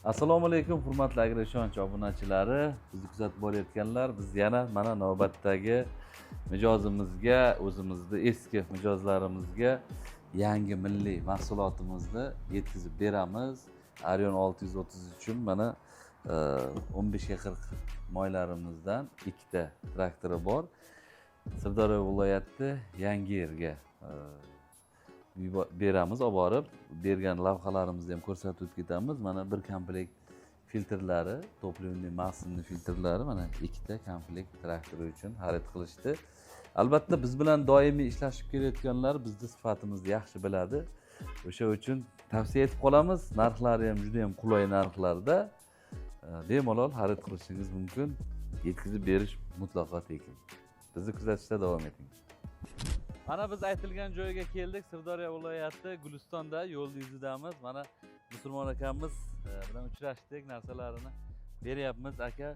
Assalomu alaykum hurmatli Agri ishonch obunachilari, bizni kuzatib borayotganlar. Biz yana mana navbatdagi mijozimizga, o'zimizni eski mijozlarimizga yangi milliy mahsulotimizni yetkazib beramiz. Arion 630 uchun mana 15 ga 40 moylarimizdan ikkita traktori bor. Sirdaryo viloyati Yangiyerga beramiz, olib borib bergan lavhalarimizni ham ko'rsatib o'tib ketamiz. Mana bir komplekt filtrlari, topливный mas'ulni filtrlari mana ikkita komplekt traktor uchun xarid qilishdi. Albatta biz bilan doimiy ishlashib kelayotganlar bizni sifatimizni yaxshi biladi. O'sha uchun tavsiya etib qolamiz. Narxlari ham juda ham qulay narxlarda. Bemalol xarid qilishingiz mumkin. Yetkazib berish mutlaqo tekin. Bizni kuzatishda davom eting. Mana biz aytilgan joyga keldik. Sirdaryo viloyati Gulistonda yo'l yuzidamiz. Mana Musulmon akamiz bilan uchrashdik, narsalarini beryapmiz. Aka,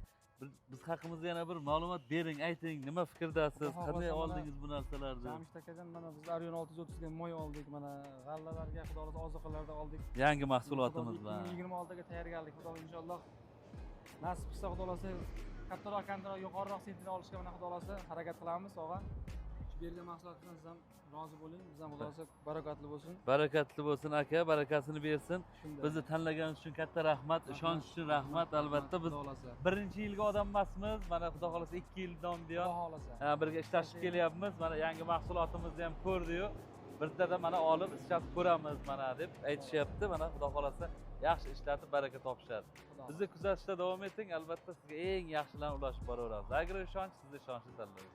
biz haqimizda yana bir ma'lumot bering, ayting, nima fikrdasiz? Qanday oldingiz bu narsalarni? Jamshid akadan mana biz Arion 630 ga moy oldik, mana g'allalarga, xudo xolasa ozuqalarda oldik. Yangi mahsulotimiz bilan 2026 ga tayyorgarlik, xudo inshaalloh nasib qilsa, xudo xolasa kattaroq, yuqoriroq sentini olishga mana xudo xolasa harakat qilamiz, og'a. Shu bergan mahsulotingizdan siz ham rozi bo'ling, biz ham xudo xolasa barakatli bo'lsin. Barakatli bo'lsin aka, barakasini bersin. Bizni tanlaganiniz uchun katta rahmat, ishonch uchun rahmat. Albatta biz birinchi yilga odam emasmiz. Mana xudo xolasa 2 yildan buyon birga ishlashib kelyapmiz. Mana yangi mahsulotimizni ham ko'rdik-yu. Birda mana olib ishlab ko'ramiz mana deb aytishyapti. Mana xudo xolasa yaxshi ishlatib baraka topishadi. Bizni kuzatishda davom eting. Albatta sizga eng yaxshilarni ulashib boraveramiz. Agri ishonch sizni ishonchli tanlaymiz.